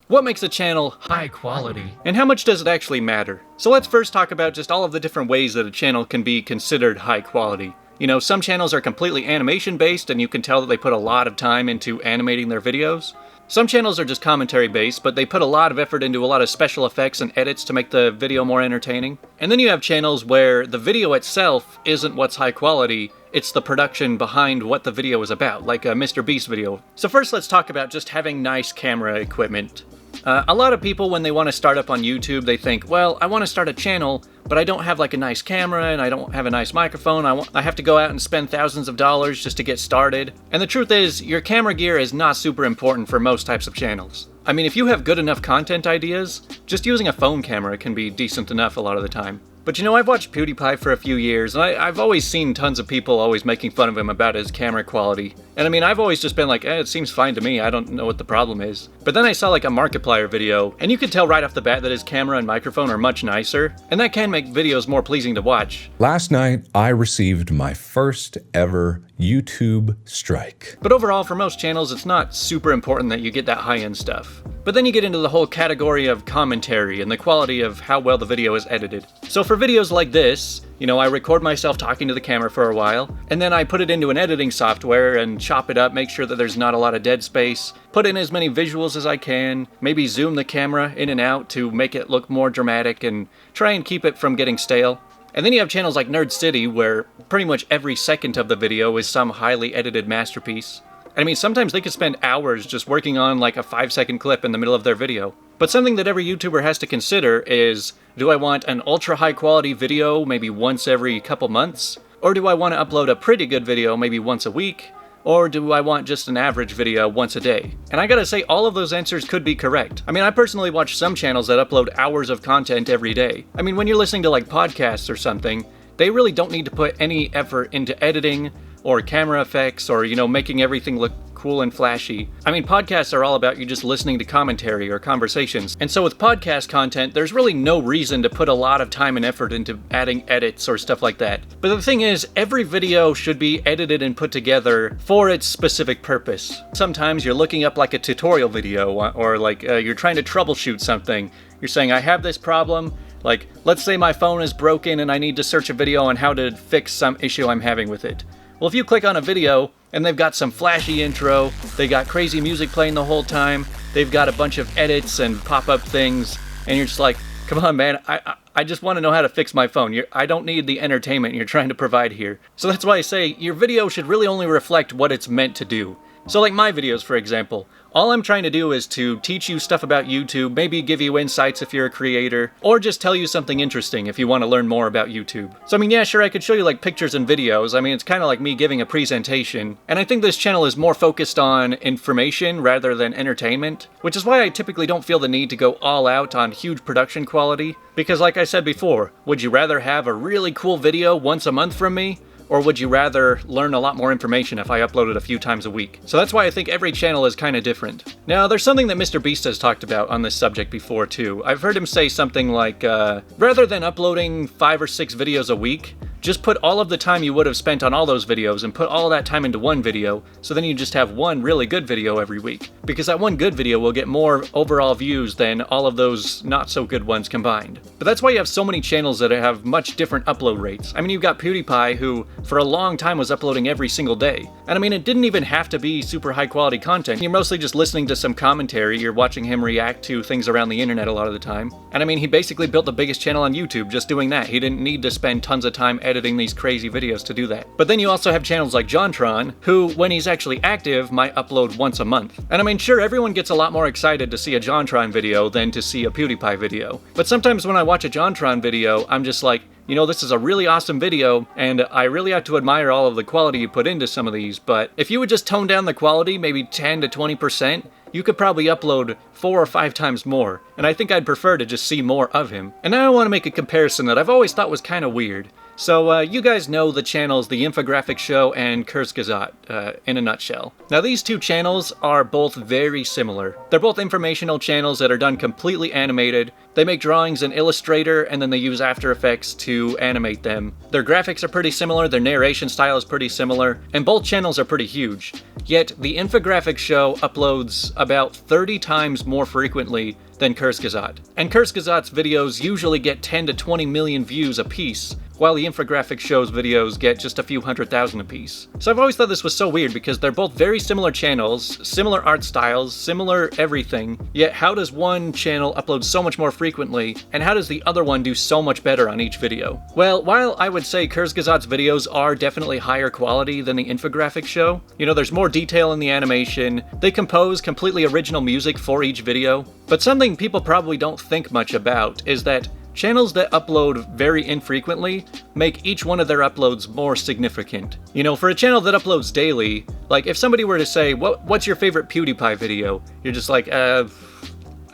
What makes a channel high quality? And how much does it actually matter? So let's first talk about just all of the different ways that a channel can be considered high quality. You know, some channels are completely animation based and you can tell that they put a lot of time into animating their videos. Some channels are just commentary based, but they put a lot of effort into a lot of special effects and edits to make the video more entertaining. And then you have channels where the video itself isn't what's high quality, it's the production behind what the video is about, like a Mr. Beast video. So first let's talk about just having nice camera equipment. A lot of people, when they want to start up on YouTube, they think, well, I want to start a channel, but I don't have like a nice camera and I don't have a nice microphone. I have to go out and spend thousands of dollars just to get started. And the truth is, your camera gear is not super important for most types of channels. I mean, if you have good enough content ideas, just using a phone camera can be decent enough a lot of the time. But you know, I've watched PewDiePie for a few years, and I've always seen tons of people always making fun of him about his camera quality. And I mean, I've always just been like, it seems fine to me, I don't know what the problem is. But then I saw like a Markiplier video, and you could tell right off the bat that his camera and microphone are much nicer, and that can make videos more pleasing to watch. Last night, I received my first ever YouTube strike. But overall, for most channels, it's not super important that you get that high-end stuff. But then you get into the whole category of commentary and the quality of how well the video is edited. So for videos like this, you know, I record myself talking to the camera for a while, and then I put it into an editing software and chop it up, make sure that there's not a lot of dead space, put in as many visuals as I can, maybe zoom the camera in and out to make it look more dramatic and try and keep it from getting stale. And then you have channels like Nerd City where pretty much every second of the video is some highly edited masterpiece. I mean, sometimes they could spend hours just working on like a 5-second clip in the middle of their video. But something that every YouTuber has to consider is, do I want an ultra high quality video maybe once every couple months? Or do I want to upload a pretty good video maybe once a week? Or do I want just an average video once a day? And I gotta say, all of those answers could be correct. I mean, I personally watch some channels that upload hours of content every day. I mean, when you're listening to like podcasts or something, they really don't need to put any effort into editing or camera effects or, you know, making everything look cool and flashy. I mean, podcasts are all about you just listening to commentary or conversations. And so with podcast content, there's really no reason to put a lot of time and effort into adding edits or stuff like that. But the thing is, every video should be edited and put together for its specific purpose. Sometimes you're looking up like a tutorial video or like you're trying to troubleshoot something. You're saying, I have this problem. Like, let's say my phone is broken and I need to search a video on how to fix some issue I'm having with it. Well, if you click on a video and they've got some flashy intro, they got crazy music playing the whole time, they've got a bunch of edits and pop-up things, and you're just like, come on, man, I just want to know how to fix my phone. I don't need the entertainment you're trying to provide here. So that's why I say your video should really only reflect what it's meant to do. So like my videos, for example, all I'm trying to do is to teach you stuff about YouTube, maybe give you insights if you're a creator, or just tell you something interesting if you want to learn more about YouTube. So I mean, yeah, sure, I could show you like pictures and videos. I mean, it's kind of like me giving a presentation. And I think this channel is more focused on information rather than entertainment, which is why I typically don't feel the need to go all out on huge production quality. Because like I said before, would you rather have a really cool video once a month from me? Or would you rather learn a lot more information if I uploaded a few times a week? So that's why I think every channel is kind of different. Now, there's something that Mr. Beast has talked about on this subject before too. I've heard him say something like, rather than uploading 5 or 6 videos a week, just put all of the time you would have spent on all those videos and put all that time into one video, so then you just have one really good video every week. Because that one good video will get more overall views than all of those not so good ones combined. But that's why you have so many channels that have much different upload rates. I mean, you've got PewDiePie, who for a long time was uploading every single day. And I mean, it didn't even have to be super high quality content. You're mostly just listening to some commentary, you're watching him react to things around the internet a lot of the time. And I mean, he basically built the biggest channel on YouTube just doing that. He didn't need to spend tons of time editing these crazy videos to do that. But then you also have channels like JonTron, who, when he's actually active, might upload once a month. And I mean, sure, everyone gets a lot more excited to see a JonTron video than to see a PewDiePie video. But sometimes when I watch a JonTron video, I'm just like, you know, this is a really awesome video, and I really have to admire all of the quality you put into some of these, but if you would just tone down the quality, maybe 10 to 20%, you could probably upload 4 or 5 times more, and I think I'd prefer to just see more of him. And now I want to make a comparison that I've always thought was kind of weird. So you guys know the channels The Infographic Show and Kurzgesagt in a nutshell. Now these two channels are both very similar. They're both informational channels that are done completely animated. They make drawings in Illustrator and then they use After Effects to animate them. Their graphics are pretty similar, their narration style is pretty similar, and both channels are pretty huge. yet the infographic show uploads about 30 times more frequently than Kurzgesagt. And Kurzgesagt's videos usually get 10 to 20 million views a piece, while the infographic show's videos get just a few 100,000 apiece. So I've always thought this was so weird because they're both very similar channels, similar art styles, similar everything, yet how does one channel upload so much more frequently, and how does the other one do so much better on each video? Well, while I would say Kurzgesagt's videos are definitely higher quality than the infographic show, you know, there's more detail in the animation, they compose completely original music for each video, but something people probably don't think much about is that channels that upload very infrequently make each one of their uploads more significant. You know, for a channel that uploads daily, like if somebody were to say, what's your favorite PewDiePie video? You're just like, I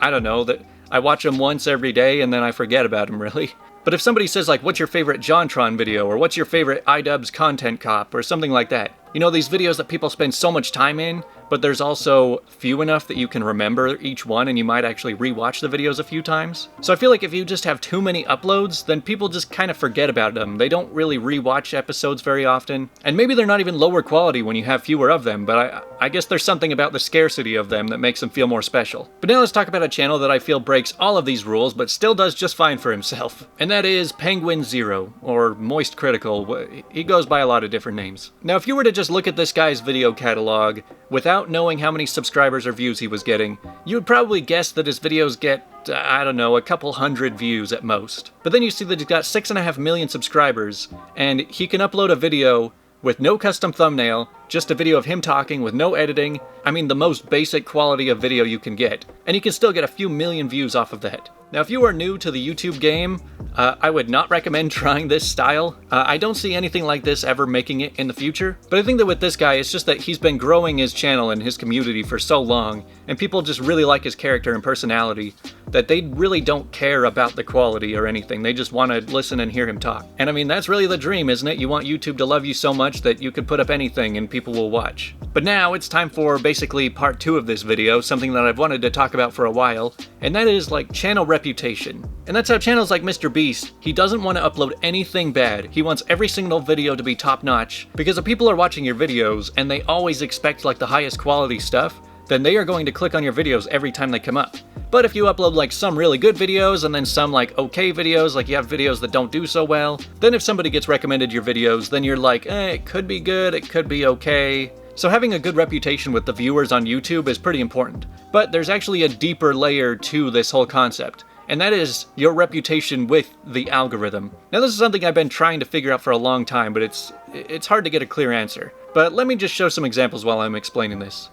don't know, that I watch him once every day and then I forget about him really. But if somebody says like, what's your favorite JonTron video? Or what's your favorite iDubbbz Content Cop? Or something like that. You know, these videos that people spend so much time in, but there's also few enough that you can remember each one and you might actually rewatch the videos a few times. So I feel like if you just have too many uploads, then people just kind of forget about them. They don't really rewatch episodes very often. And maybe they're not even lower quality when you have fewer of them, but I guess there's something about the scarcity of them that makes them feel more special. But now let's talk about a channel that I feel breaks all of these rules, but still does just fine for himself. And that is Penguin Zero, or Moist Critical. He goes by a lot of different names. Now if you were to just look at this guy's video catalog, without knowing how many subscribers or views he was getting, you would probably guess that his videos get, I don't know, a couple hundred views at most. But then you see that he's got 6.5 million subscribers, and he can upload a video with no custom thumbnail, just a video of him talking with no editing. I mean, the most basic quality of video you can get. And you can still get a few million views off of that. Now, if you are new to the YouTube game, I would not recommend trying this style. I don't see anything like this ever making it in the future. But I think that with this guy, it's just that he's been growing his channel and his community for so long, and people just really like his character and personality, that they really don't care about the quality or anything. They just want to listen and hear him talk. And I mean, that's really the dream, isn't it? You want YouTube to love you so much that you could put up anything and people will watch. But now it's time for basically part 2 of this video, something that I've wanted to talk about for a while, and that is like channel reputation. And that's how channels like Mr. Beast, he doesn't want to upload anything bad. He wants every single video to be top notch, because if people are watching your videos and they always expect like the highest quality stuff, then they are going to click on your videos every time they come up. But if you upload like some really good videos and then some like okay videos, like you have videos that don't do so well, then if somebody gets recommended your videos, then you're like, it could be good, it could be okay. So having a good reputation with the viewers on YouTube is pretty important. But there's actually a deeper layer to this whole concept, and that is your reputation with the algorithm. Now this is something I've been trying to figure out for a long time, but it's hard to get a clear answer. But let me just show some examples while I'm explaining this.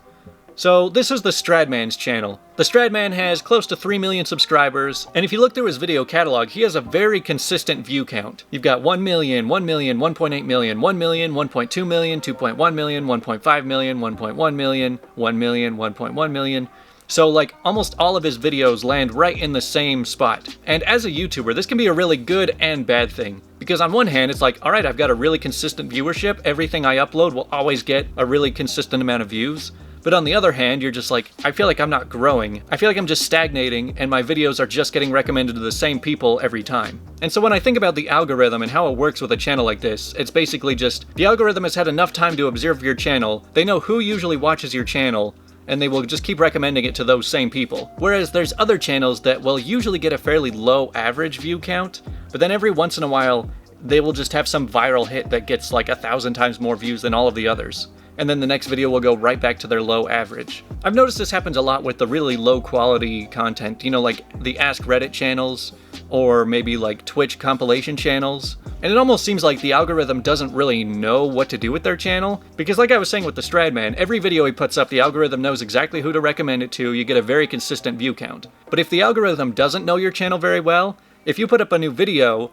So this is the Stradman's channel. The Stradman has close to 3 million subscribers, and if you look through his video catalog, he has a very consistent view count. You've got 1 million, 1 million, 1.8 million, 1 million, 1.2 million, 2.1 million, 1.5 million, 1.1 million, 1 million, 1.1 million. So like almost all of his videos land right in the same spot. And as a YouTuber, this can be a really good and bad thing. Because on one hand, it's like, alright, I've got a really consistent viewership, everything I upload will always get a really consistent amount of views. But on the other hand, you're just like, I feel like I'm not growing. I feel like I'm just stagnating and my videos are just getting recommended to the same people every time. And so when I think about the algorithm and how it works with a channel like this, it's basically just, the algorithm has had enough time to observe your channel, they know who usually watches your channel, and they will just keep recommending it to those same people. Whereas there's other channels that will usually get a fairly low average view count, but then every once in a while, they will just have some viral hit that gets like 1,000 times more views than all of the others. And then the next video will go right back to their low average. I've noticed this happens a lot with the really low quality content, you know, like the Ask Reddit channels, or maybe like Twitch compilation channels. And it almost seems like the algorithm doesn't really know what to do with their channel, because like I was saying with the Stradman, every video he puts up, the algorithm knows exactly who to recommend it to, you get a very consistent view count. But if the algorithm doesn't know your channel very well, if you put up a new video,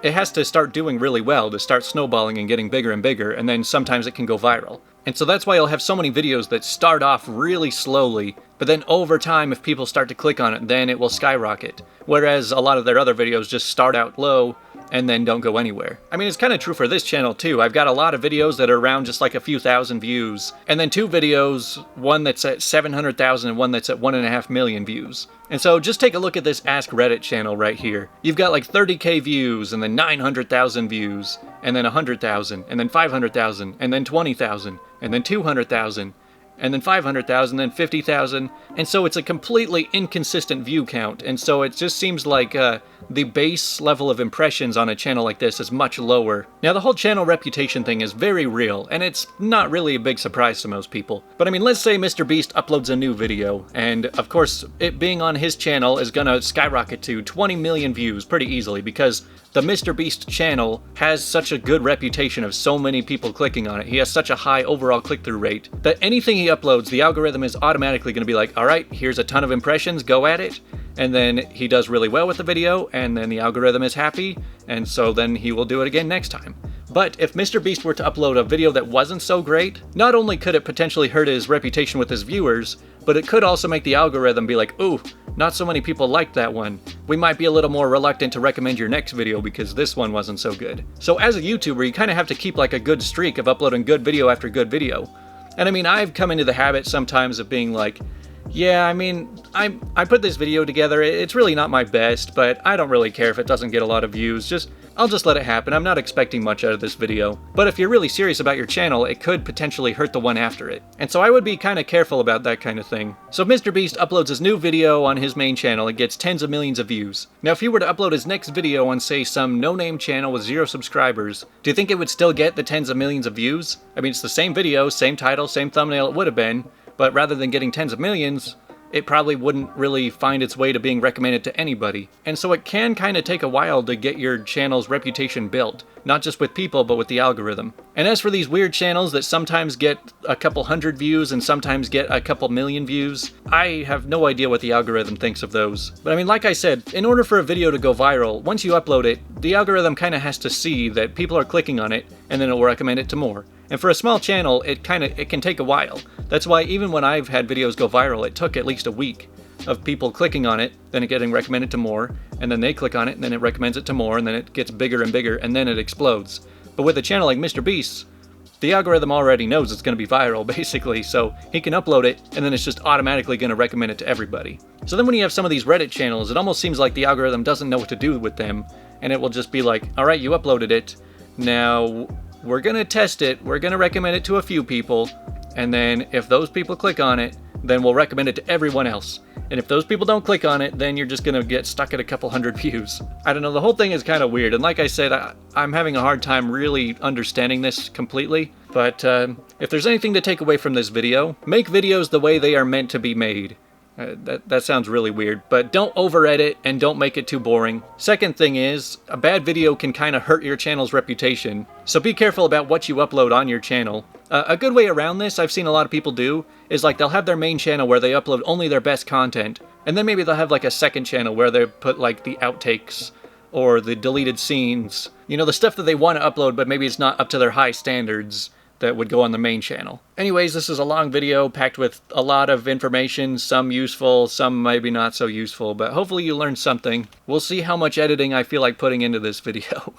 it has to start doing really well to start snowballing and getting bigger and bigger, and then sometimes it can go viral. And so that's why you'll have so many videos that start off really slowly, but then over time, if people start to click on it, then it will skyrocket. Whereas a lot of their other videos just start out low and then don't go anywhere. I mean, it's kind of true for this channel too. I've got a lot of videos that are around just like a few thousand views, and then 2 videos, one that's at 700,000 and one that's at 1.5 million views. And so just take a look at this Ask Reddit channel right here. You've got like 30k views, and then 900,000 views, and then 100,000, and then 500,000, and then 20,000, and then 200,000. and then 500,000, then 50,000, and so it's a completely inconsistent view count, and so it just seems like the base level of impressions on a channel like this is much lower. Now, the whole channel reputation thing is very real, and it's not really a big surprise to most people. But I mean, let's say Mr. Beast uploads a new video, and of course, it being on his channel is gonna skyrocket to 20 million views pretty easily, because the Mr. Beast channel has such a good reputation of so many people clicking on it. He has such a high overall click-through rate that anything he uploads, the algorithm is automatically going to be like, alright, here's a ton of impressions, go at it. And then he does really well with the video, and then the algorithm is happy, and so then he will do it again next time. But if Mr. Beast were to upload a video that wasn't so great, not only could it potentially hurt his reputation with his viewers, but it could also make the algorithm be like, ooh, not so many people liked that one. We might be a little more reluctant to recommend your next video because this one wasn't so good. So as a YouTuber, you kind of have to keep like a good streak of uploading good video after good video. And I mean, I've come into the habit sometimes of being like, yeah, I mean, I put this video together, it's really not my best, but I don't really care if it doesn't get a lot of views, I'll just let it happen, I'm not expecting much out of this video. But if you're really serious about your channel, it could potentially hurt the one after it. And so I would be kind of careful about that kind of thing. So if Mr. Beast uploads his new video on his main channel, it gets tens of millions of views. Now if he were to upload his next video on, say, some no-name channel with 0 subscribers, do you think it would still get the tens of millions of views? I mean, it's the same video, same title, same thumbnail it would have been, but rather than getting tens of millions, it probably wouldn't really find its way to being recommended to anybody. And so it can kind of take a while to get your channel's reputation built, not just with people, but with the algorithm. And as for these weird channels that sometimes get a couple hundred views and sometimes get a couple million views, I have no idea what the algorithm thinks of those. But I mean, like I said, in order for a video to go viral, once you upload it, the algorithm kind of has to see that people are clicking on it, and then it will recommend it to more. And for a small channel, it can take a while. That's why even when I've had videos go viral, it took at least a week of people clicking on it, then it getting recommended to more, and then they click on it, and then it recommends it to more, and then it gets bigger and bigger, and then it explodes. But with a channel like Mr. Beast, the algorithm already knows it's going to be viral, basically, so he can upload it, and then it's just automatically going to recommend it to everybody. So then when you have some of these Reddit channels, it almost seems like the algorithm doesn't know what to do with them, and it will just be like, alright, you uploaded it, now we're going to test it, we're going to recommend it to a few people, and then if those people click on it, then we'll recommend it to everyone else. And if those people don't click on it, then you're just going to get stuck at a couple hundred views. I don't know, the whole thing is kind of weird, and like I said, I'm having a hard time really understanding this completely. But if there's anything to take away from this video, make videos the way they are meant to be made. That sounds really weird, but don't over-edit and don't make it too boring. Second thing is, a bad video can kind of hurt your channel's reputation, so be careful about what you upload on your channel. A good way around this, I've seen a lot of people do, is like they'll have their main channel where they upload only their best content, and then maybe they'll have like a second channel where they put like the outtakes or the deleted scenes. You know, the stuff that they want to upload but maybe it's not up to their high standards that would go on the main channel. Anyways, this is a long video packed with a lot of information, some useful, some maybe not so useful, but hopefully you learned something. We'll see how much editing I feel like putting into this video.